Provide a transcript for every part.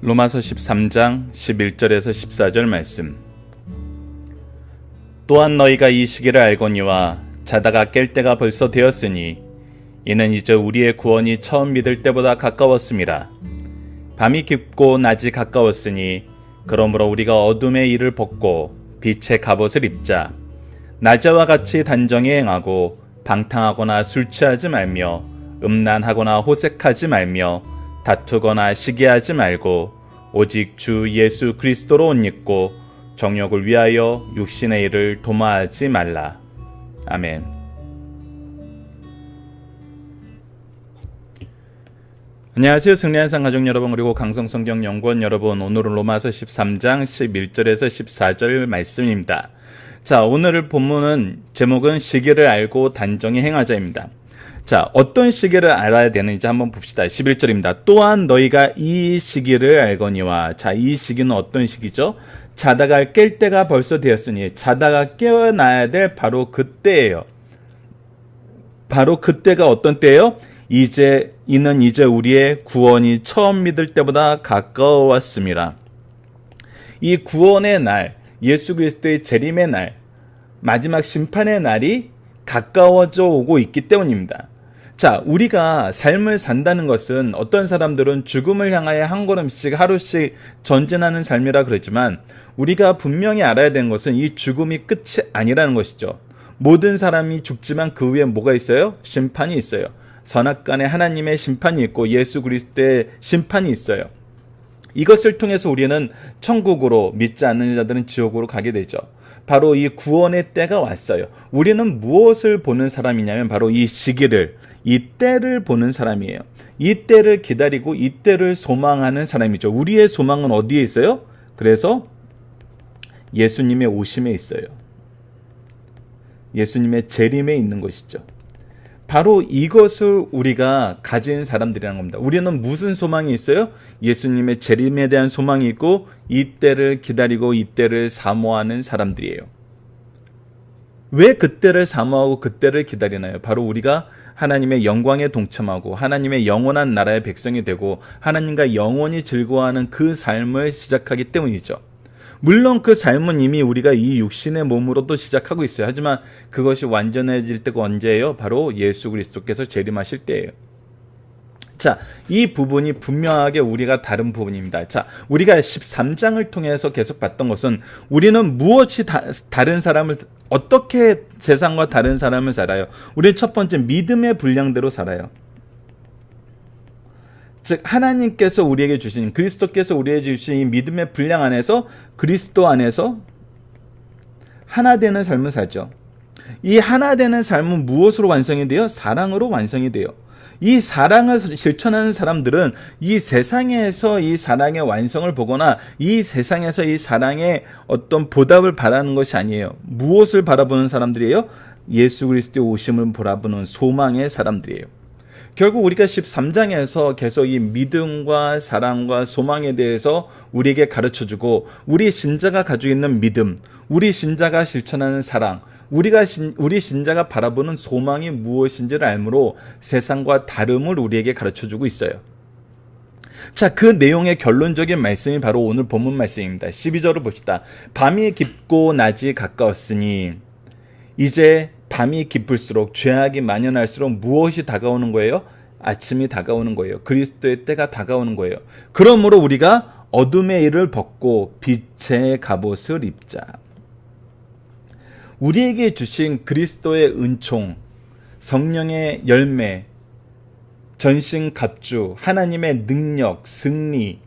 로마서 13장 11절에서 14절 말씀. 또한 너희가 이 시기를 알거니와 자다가 깰 때가 벌써 되었으니 이는 이제 우리의 구원이 처음 믿을 때보다 가까웠음이라. 밤이 깊고 낮이 가까웠으니 그러므로 우리가 어둠의 일을 벗고 빛의 갑옷을 입자. 낮에와 같이 단정히 행하고 방탕하거나 술 취하지 말며 음란하거나 호색하지 말며 다투거나 시기하지 말고 오직 주 예수 그리스도로 옷 입고 정욕을 위하여 육신의 일을 도모하지 말라. 아멘. 안녕하세요. 승리한상 가족 여러분, 그리고 강성성경연구원 여러분, 오늘은 로마서 13장 11절에서 14절 말씀입니다. 자, 오늘 본문은 제목은 시기를 알고 단정히 행하자입니다. 자, 어떤 시기를 알아야 되는지 한번 봅시다. 11절입니다. 또한 너희가 이 시기를 알거니와. 자, 이 시기는 어떤 시기죠? 자다가 깰 때가 벌써 되었으니, 자다가 깨어나야 될 바로 그때예요. 바로 그때가 어떤 때예요? 이는 이제 우리의 구원이 처음 믿을 때보다 가까웠습니다. 이 구원의 날, 예수 그리스도의 재림의 날, 마지막 심판의 날이 가까워져 오고 있기 때문입니다. 자, 우리가 삶을 산다는 것은 어떤 사람들은 죽음을 향하여 한 걸음씩 하루씩 전진하는 삶이라 그러지만, 우리가 분명히 알아야 되는 것은 이 죽음이 끝이 아니라는 것이죠. 모든 사람이 죽지만 그 위에 뭐가 있어요? 심판이 있어요. 선악간에 하나님의 심판이 있고 예수 그리스도의 심판이 있어요. 이것을 통해서 우리는 천국으로, 믿지 않는 자들은 지옥으로 가게 되죠. 바로 이 구원의 때가 왔어요. 우리는 무엇을 보는 사람이냐면 바로 이 시기를, 이 때를 보는 사람이에요. 이 때를 기다리고 이 때를 소망하는 사람이죠. 우리의 소망은 어디에 있어요? 그래서 예수님의 오심에 있어요. 예수님의 재림에 있는 것이죠. 바로 이것을 우리가 가진 사람들이라는 겁니다. 우리는 무슨 소망이 있어요? 예수님의 재림에 대한 소망이 있고 이 때를 기다리고 이 때를 사모하는 사람들이에요. 왜 그때를 사모하고 그때를 기다리나요? 바로 우리가 하나님의 영광에 동참하고 하나님의 영원한 나라의 백성이 되고 하나님과 영원히 즐거워하는 그 삶을 시작하기 때문이죠. 물론 그 삶은 이미 우리가 이 육신의 몸으로도 시작하고 있어요. 하지만 그것이 완전해질 때가 언제예요? 바로 예수 그리스도께서 재림하실 때예요. 자, 이 부분이 분명하게 우리가 다른 부분입니다. 자, 우리가 13장을 통해서 계속 봤던 것은 우리는 무엇이 다른 사람을, 어떻게 세상과 다른 사람을 살아요? 우리는 첫 번째 믿음의 분량대로 살아요. 즉 하나님께서 우리에게 주신, 그리스도께서 우리에게 주신 이 믿음의 분량 안에서, 그리스도 안에서 하나 되는 삶을 살죠. 이 하나 되는 삶은 무엇으로 완성이 돼요? 사랑으로 완성이 돼요. 이 사랑을 실천하는 사람들은 이 세상에서 이 사랑의 완성을 보거나 이 세상에서 이 사랑의 어떤 보답을 바라는 것이 아니에요. 무엇을 바라보는 사람들이에요? 예수 그리스도의 오심을 바라보는 소망의 사람들이에요. 결국 우리가 13장에서 계속 이 믿음과 사랑과 소망에 대해서 우리에게 가르쳐주고, 우리 신자가 가지고 있는 믿음, 우리 신자가 실천하는 사랑, 우리 신자가 바라보는 소망이 무엇인지를 알므로 세상과 다름을 우리에게 가르쳐주고 있어요. 자, 그 내용의 결론적인 말씀이 바로 오늘 본문 말씀입니다. 12절을 봅시다. 밤이 깊고 낮이 가까웠으니, 이제 밤이 깊을수록, 죄악이 만연할수록 무엇이 다가오는 거예요? 아침이 다가오는 거예요. 그리스도의 때가 다가오는 거예요. 그러므로 우리가 어둠의 일을 벗고 빛의 갑옷을 입자. 우리에게 주신 그리스도의 은총, 성령의 열매, 전신갑주, 하나님의 능력, 승리,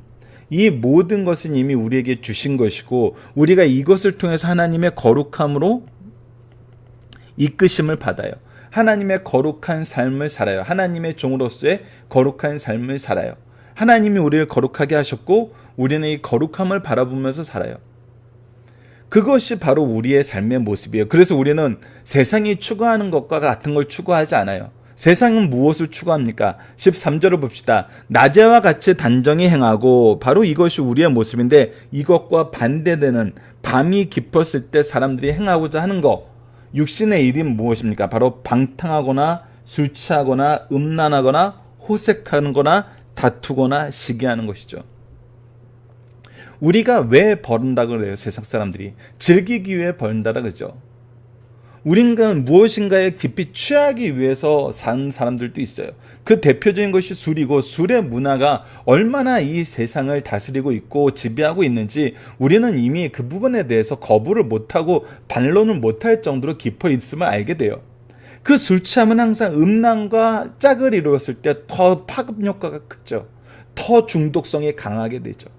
이 모든 것은 이미 우리에게 주신 것이고, 우리가 이것을 통해서 하나님의 거룩함으로 이끄심을 받아요. 하나님의 거룩한 삶을 살아요. 하나님의 종으로서의 거룩한 삶을 살아요. 하나님이 우리를 거룩하게 하셨고 우리는 이 거룩함을 바라보면서 살아요. 그것이 바로 우리의 삶의 모습이에요. 그래서 우리는 세상이 추구하는 것과 같은 걸 추구하지 않아요. 세상은 무엇을 추구합니까? 13절을 봅시다. 낮에와 같이 단정히 행하고, 바로 이것이 우리의 모습인데, 이것과 반대되는 밤이 깊었을 때 사람들이 행하고자 하는 것, 육신의 일이 무엇입니까? 바로 방탕하거나 술 취하거나 음란하거나 호색하거나 다투거나 시기하는 것이죠. 우리가 왜 버른다 그래요? 세상 사람들이 즐기기 위해 버린다라 그러죠. 우리는 무엇인가에 깊이 취하기 위해서 사는 사람들도 있어요. 그 대표적인 것이 술이고, 술의 문화가 얼마나 이 세상을 다스리고 있고 지배하고 있는지 우리는 이미 그 부분에 대해서 거부를 못하고 반론을 못할 정도로 깊어 있음을 알게 돼요. 그 술 취함은 항상 음란과 짝을 이루었을 때 더 파급 효과가 크죠. 더 중독성이 강하게 되죠.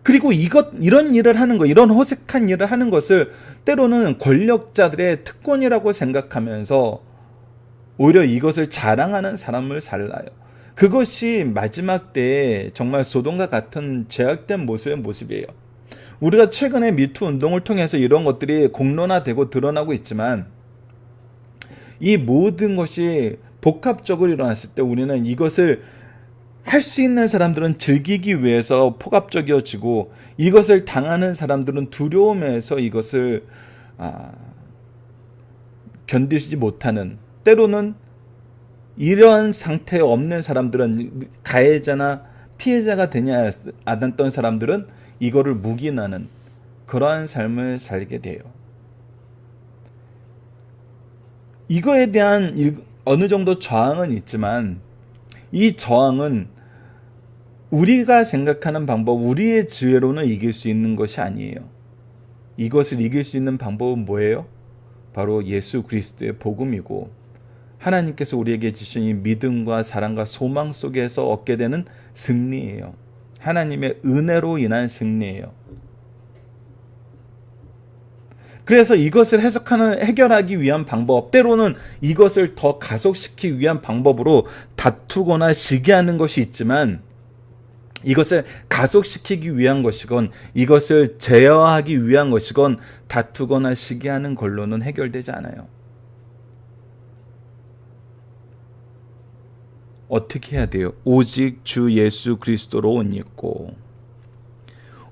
그리고 이런 일을 하는 것, 이런 호색한 일을 하는 것을 때로는 권력자들의 특권이라고 생각하면서 오히려 이것을 자랑하는 사람을 살라요. 그것이 마지막 때에 정말 소돔과 같은 죄악된 모습의 모습이에요. 우리가 최근에 미투 운동을 통해서 이런 것들이 공론화되고 드러나고 있지만, 이 모든 것이 복합적으로 일어났을 때 우리는 이것을 할 수 있는 사람들은 즐기기 위해서 폭압적이어지고, 이것을 당하는 사람들은 두려움에서 이것을 견디지 못하는, 때로는 이러한 상태에 없는 사람들은, 가해자나 피해자가 되지 않았던 사람들은 이거를 묵인하는 그러한 삶을 살게 돼요. 이거에 대한 어느 정도 저항은 있지만, 이 저항은 우리가 생각하는 방법, 우리의 지혜로는 이길 수 있는 것이 아니에요. 이것을 이길 수 있는 방법은 뭐예요? 바로 예수 그리스도의 복음이고, 하나님께서 우리에게 주신 이 믿음과 사랑과 소망 속에서 얻게 되는 승리예요. 하나님의 은혜로 인한 승리예요. 그래서 이것을 해결하기 위한 방법, 때로는 이것을 더 가속시키기 위한 방법으로 다투거나 시기하는 것이 있지만, 이것을 가속시키기 위한 것이건 이것을 제어하기 위한 것이건 다투거나 시기하는 걸로는 해결되지 않아요. 어떻게 해야 돼요? 오직 주 예수 그리스도로 옷 입고,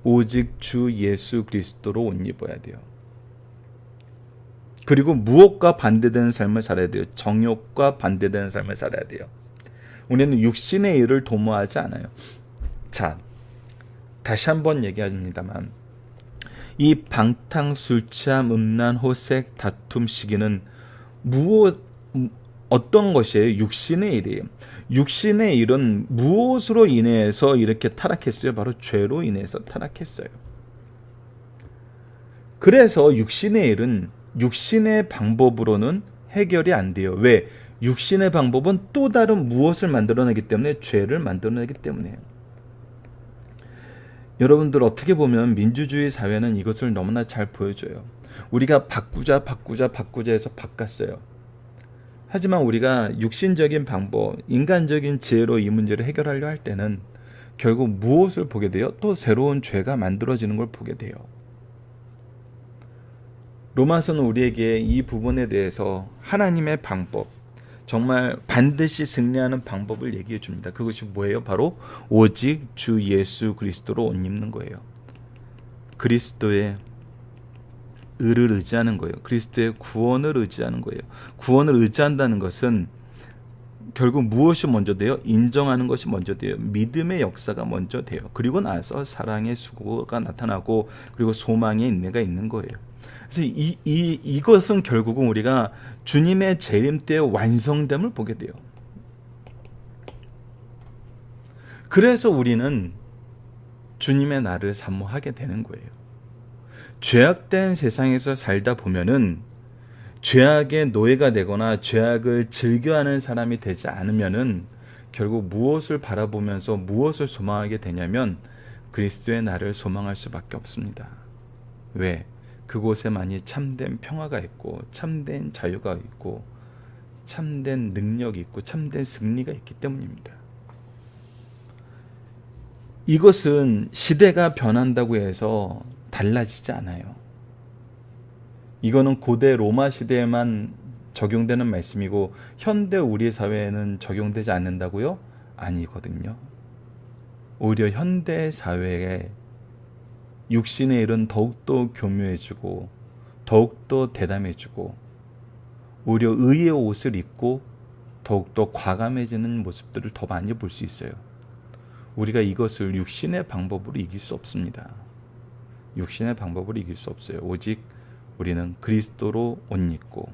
오직 주 예수 그리스도로 옷 입어야 돼요. 그리고 무엇과 반대되는 삶을 살아야 돼요? 정욕과 반대되는 삶을 살아야 돼요. 우리는 육신의 일을 도모하지 않아요. 자, 다시 한번 얘기합니다만, 이 방탕, 술 취함, 음란, 호색, 다툼 시기는 어떤 것이에요? 육신의 일이에요. 육신의 일은 무엇으로 인해서 이렇게 타락했어요? 바로 죄로 인해서 타락했어요. 그래서 육신의 일은 육신의 방법으로는 해결이 안 돼요. 왜? 육신의 방법은 또 다른 무엇을 만들어내기 때문에, 죄를 만들어내기 때문에요. 여러분들, 어떻게 보면 민주주의 사회는 이것을 너무나 잘 보여줘요. 우리가 바꾸자 해서 바꿨어요. 하지만 우리가 육신적인 방법, 인간적인 지혜로 이 문제를 해결하려 할 때는 결국 무엇을 보게 돼요? 또 새로운 죄가 만들어지는 걸 보게 돼요. 로마서는 우리에게 이 부분에 대해서 하나님의 방법, 정말 반드시 승리하는 방법을 얘기해 줍니다. 그것이 뭐예요? 바로 오직 주 예수 그리스도로 옷 입는 거예요. 그리스도의 의를 의지하는 거예요. 그리스도의 구원을 의지하는 거예요. 구원을 의지한다는 것은 결국 무엇이 먼저 돼요? 인정하는 것이 먼저 돼요. 믿음의 역사가 먼저 돼요. 그리고 나서 사랑의 수고가 나타나고, 그리고 소망의 인내가 있는 거예요. 그래서 이것은 결국은 우리가 주님의 재림 때의 완성됨을 보게 돼요. 그래서 우리는 주님의 날을 사모하게 되는 거예요. 죄악된 세상에서 살다 보면은, 죄악의 노예가 되거나 죄악을 즐겨하는 사람이 되지 않으면은 결국 무엇을 바라보면서 무엇을 소망하게 되냐면 그리스도의 날을 소망할 수밖에 없습니다. 왜? 그곳에만이 참된 평화가 있고, 참된 자유가 있고, 참된 능력이 있고, 참된 승리가 있기 때문입니다. 이것은 시대가 변한다고 해서 달라지지 않아요. 이거는 고대 로마 시대에만 적용되는 말씀이고, 현대 우리 사회에는 적용되지 않는다고요? 아니거든요. 오히려 현대 사회에 육신의 일은 더욱더 교묘해지고, 더욱더 대담해지고, 오히려 의의 옷을 입고 더욱더 과감해지는 모습들을 더 많이 볼 수 있어요. 우리가 이것을 육신의 방법으로 이길 수 없습니다. 육신의 방법으로 이길 수 없어요. 오직 우리는 그리스도로 옷 입고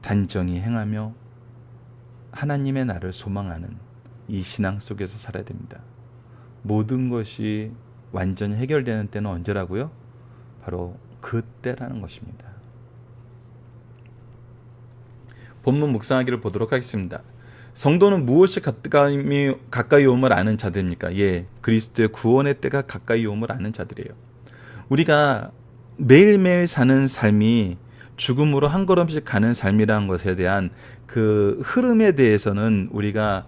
단정히 행하며 하나님의 나를 소망하는 이 신앙 속에서 살아야 됩니다. 모든 것이 완전히 해결되는 때는 언제라고요? 바로 그때라는 것입니다. 본문 묵상하기를 보도록 하겠습니다. 성도는 무엇이 가까이 오음을 아는 자들입니까? 예, 그리스도의 구원의 때가 가까이 오음을 아는 자들이에요. 우리가 매일매일 사는 삶이 죽음으로 한 걸음씩 가는 삶이라는 것에 대한 그 흐름에 대해서는 우리가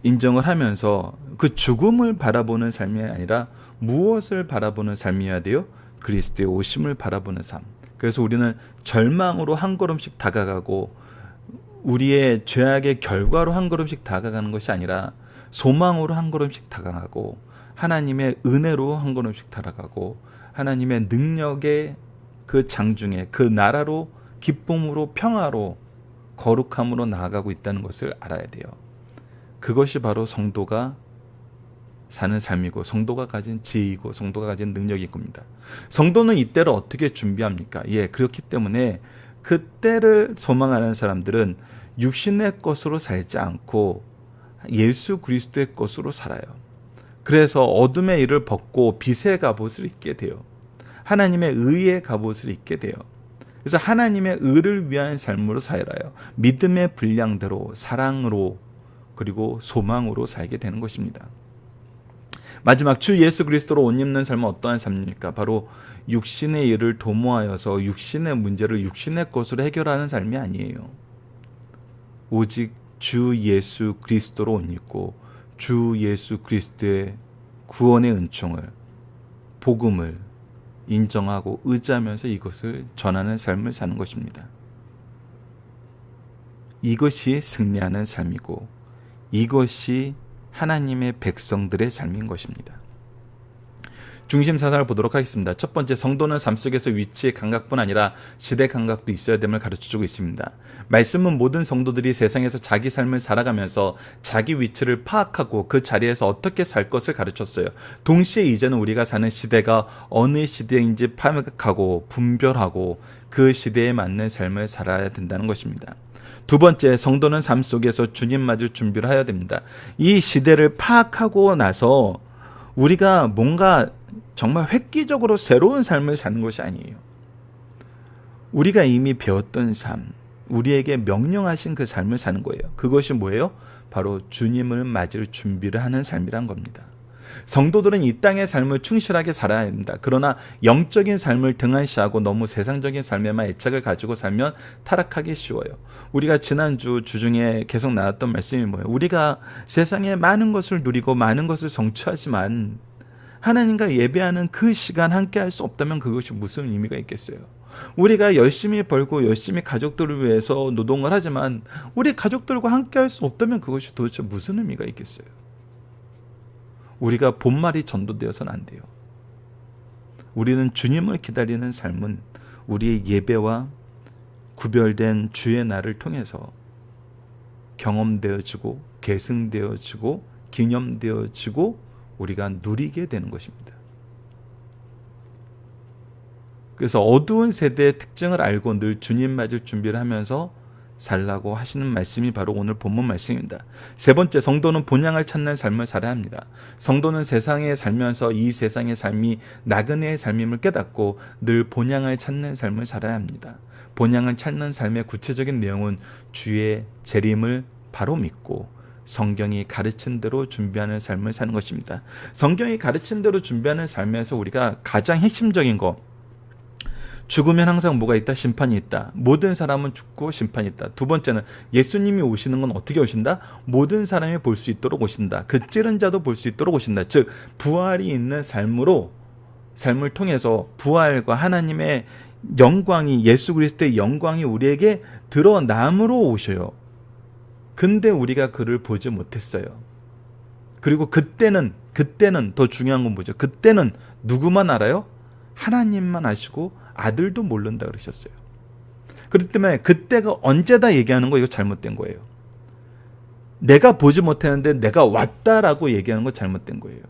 인정을 하면서 그 죽음을 바라보는 삶이 아니라 무엇을 바라보는 삶이어야 돼요? 그리스도의 오심을 바라보는 삶. 그래서 우리는 절망으로 한 걸음씩 다가가고 우리의 죄악의 결과로 한 걸음씩 다가가는 것이 아니라 소망으로 한 걸음씩 다가가고 하나님의 은혜로 한 걸음씩 다가가고 하나님의 능력의 그 장중에 그 나라로 기쁨으로 평화로 거룩함으로 나아가고 있다는 것을 알아야 돼요. 그것이 바로 성도가 사는 삶이고 성도가 가진 지혜이고 성도가 가진 능력일 겁니다. 성도는 이때를 어떻게 준비합니까? 예, 그렇기 때문에 그때를 소망하는 사람들은 육신의 것으로 살지 않고 예수 그리스도의 것으로 살아요. 그래서 어둠의 일을 벗고 빛의 갑옷을 입게 돼요. 하나님의 의의 갑옷을 입게 돼요. 그래서 하나님의 의를 위한 삶으로 살아요. 믿음의 분량대로 사랑으로 그리고 소망으로 살게 되는 것입니다. 마지막 주 예수 그리스도로 옷 입는 삶은 어떠한 삶입니까? 바로 육신의 일을 도모하여서 육신의 문제를 육신의 것으로 해결하는 삶이 아니에요. 오직 주 예수 그리스도로 옷 입고 주 예수 그리스도의 구원의 은총을 복음을 인정하고 의지하면서 이것을 전하는 삶을 사는 것입니다. 이것이 승리하는 삶이고 이것이 하나님의 백성들의 삶인 것입니다. 중심 사상을 보도록 하겠습니다. 첫 번째, 성도는 삶 속에서 위치의 감각뿐 아니라 시대 감각도 있어야 됨을 가르쳐주고 있습니다. 말씀은 모든 성도들이 세상에서 자기 삶을 살아가면서 자기 위치를 파악하고 그 자리에서 어떻게 살 것을 가르쳤어요. 동시에 이제는 우리가 사는 시대가 어느 시대인지 파악하고 분별하고 그 시대에 맞는 삶을 살아야 된다는 것입니다. 두 번째, 성도는 삶 속에서 주님 맞을 준비를 해야 됩니다. 이 시대를 파악하고 나서 우리가 뭔가 정말 획기적으로 새로운 삶을 사는 것이 아니에요. 우리가 이미 배웠던 삶, 우리에게 명령하신 그 삶을 사는 거예요. 그것이 뭐예요? 바로 주님을 맞을 준비를 하는 삶이란 겁니다. 성도들은 이 땅의 삶을 충실하게 살아야 합니다. 그러나 영적인 삶을 등한시하고 너무 세상적인 삶에만 애착을 가지고 살면 타락하기 쉬워요. 우리가 지난주 주중에 계속 나왔던 말씀이 뭐예요? 우리가 세상에 많은 것을 누리고 많은 것을 성취하지만 하나님과 예배하는 그 시간 함께 할 수 없다면 그것이 무슨 의미가 있겠어요? 우리가 열심히 벌고 열심히 가족들을 위해서 노동을 하지만 우리 가족들과 함께 할 수 없다면 그것이 도대체 무슨 의미가 있겠어요? 우리가 본말이 전도되어서는 안 돼요. 우리는 주님을 기다리는 삶은 우리의 예배와 구별된 주의 날을 통해서 경험되어지고 계승되어지고 기념되어지고 우리가 누리게 되는 것입니다. 그래서 어두운 세대의 특징을 알고 늘 주님 맞을 준비를 하면서 살라고 하시는 말씀이 바로 오늘 본문 말씀입니다. 세 번째, 성도는 본향을 찾는 삶을 살아야 합니다. 성도는 세상에 살면서 이 세상의 삶이 나그네의 삶임을 깨닫고 늘 본향을 찾는 삶을 살아야 합니다. 본향을 찾는 삶의 구체적인 내용은 주의 재림을 바로 믿고 성경이 가르친 대로 준비하는 삶을 사는 것입니다. 성경이 가르친 대로 준비하는 삶에서 우리가 가장 핵심적인 거, 죽으면 항상 뭐가 있다? 심판이 있다. 모든 사람은 죽고 심판이 있다. 두 번째는 예수님이 오시는 건 어떻게 오신다? 모든 사람이 볼 수 있도록 오신다. 그 찌른 자도 볼 수 있도록 오신다. 즉 부활이 있는 삶을 통해서 부활과 하나님의 영광이, 예수 그리스도의 영광이 우리에게 드러남으로 오셔요. 근데 우리가 그를 보지 못했어요. 그리고 그때는 더 중요한 건 뭐죠? 그때는 누구만 알아요? 하나님만 아시고 아들도 모른다 그러셨어요. 그렇기 때문에 그때가 언제다 얘기하는 거 이거 잘못된 거예요. 내가 보지 못했는데 내가 왔다라고 얘기하는 거 잘못된 거예요.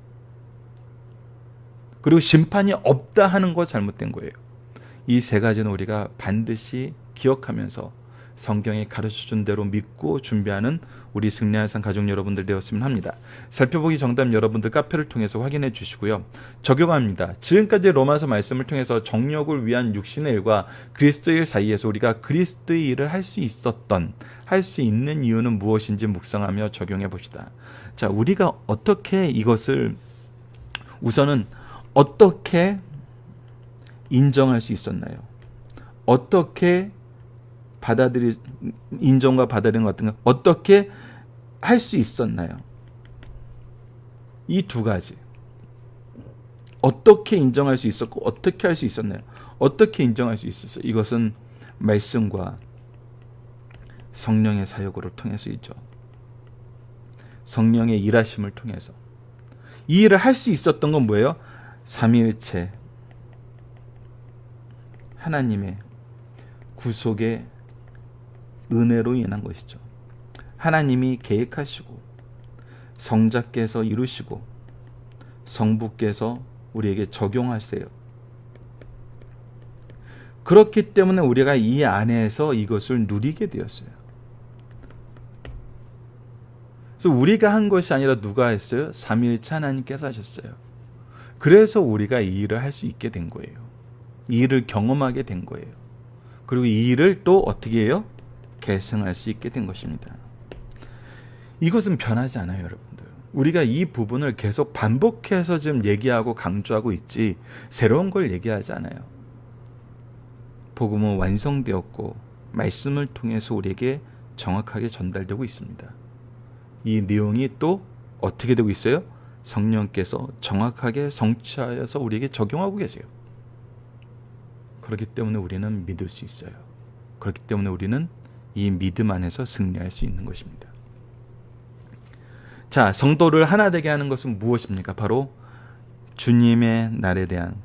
그리고 심판이 없다 하는 거 잘못된 거예요. 이 세 가지는 우리가 반드시 기억하면서 성경이 가르쳐준 대로 믿고 준비하는 우리 승리하는 삶 가족 여러분들 되었으면 합니다. 살펴보기 정답 여러분들 카페를 통해서 확인해 주시고요. 적용합니다. 지금까지 로마서 말씀을 통해서 정욕을 위한 육신의 일과 그리스도의 일 사이에서 우리가 그리스도의 일을 할 수 있는 이유는 무엇인지 묵상하며 적용해 봅시다. 자, 우리가 어떻게 이것을 우선은 어떻게 인정할 수 있었나요? 어떻게 인정과 받아들이는 것 같은 거 어떻게 할 수 있었나요? 이 두 가지. 어떻게 인정할 수 있었고 어떻게 할 수 있었나요? 어떻게 인정할 수 있었어요? 이것은 말씀과 성령의 사역으로 통해서이죠. 성령의 일하심을 통해서. 이 일을 할 수 있었던 건 뭐예요? 삼위일체 하나님의 구속의 은혜로 인한 것이죠. 하나님이 계획하시고 성자께서 이루시고 성부께서 우리에게 적용하세요. 그렇기 때문에 우리가 이 안에서 이것을 누리게 되었어요. 그래서 우리가 한 것이 아니라 누가 했어요? 삼위일체 하나님께서 하셨어요. 그래서 우리가 이 일을 할 수 있게 된 거예요. 이 일을 경험하게 된 거예요. 그리고 이 일을 또 어떻게 해요? 계승할 수 있게 된 것입니다. 이것은 변하지 않아요, 여러분들. 우리가 이 부분을 계속 반복해서 지금 얘기하고 강조하고 있지 새로운 걸 얘기하지 않아요. 복음은 완성되었고 말씀을 통해서 우리에게 정확하게 전달되고 있습니다. 이 내용이 또 어떻게 되고 있어요? 성령께서 정확하게 성취하여서 우리에게 적용하고 계세요. 그렇기 때문에 우리는 믿을 수 있어요. 그렇기 때문에 우리는 이 믿음 안에서 승리할 수 있는 것입니다. 자, 성도를 하나 되게 하는 것은 무엇입니까? 바로 주님의 날에 대한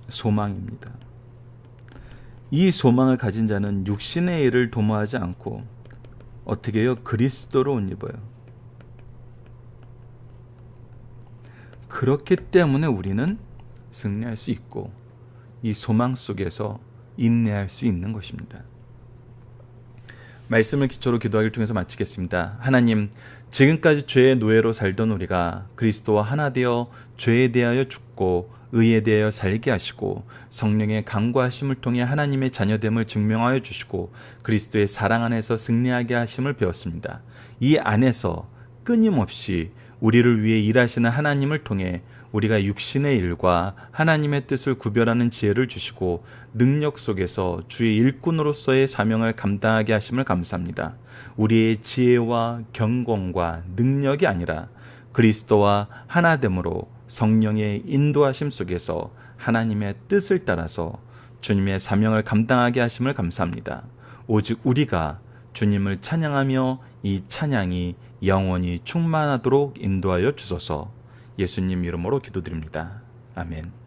소망입니다. 이 소망을 가진 자는 육신의 일을 도모하지 않고 어떻게 해요? 그리스도로 옷 입어요. 그렇기 때문에 우리는 승리할 수 있고 이 소망 속에서 인내할 수 있는 것입니다. 말씀을 기초로 기도하기를 통해서 마치겠습니다. 하나님, 지금까지 죄의 노예로 살던 우리가 그리스도와 하나 되어 죄에 대하여 죽고 의에 대하여 살게 하시고 성령의 강구하심을 통해 하나님의 자녀됨을 증명하여 주시고 그리스도의 사랑 안에서 승리하게 하심을 배웠습니다. 이 안에서 끊임없이 우리를 위해 일하시는 하나님을 통해 우리가 육신의 일과 하나님의 뜻을 구별하는 지혜를 주시고 능력 속에서 주의 일꾼으로서의 사명을 감당하게 하심을 감사합니다. 우리의 지혜와 경공과 능력이 아니라 그리스도와 하나됨으로 성령의 인도하심 속에서 하나님의 뜻을 따라서 주님의 사명을 감당하게 하심을 감사합니다. 오직 우리가 주님을 찬양하며 이 찬양이 영원히 충만하도록 인도하여 주소서. 예수님 이름으로 기도드립니다. 아멘.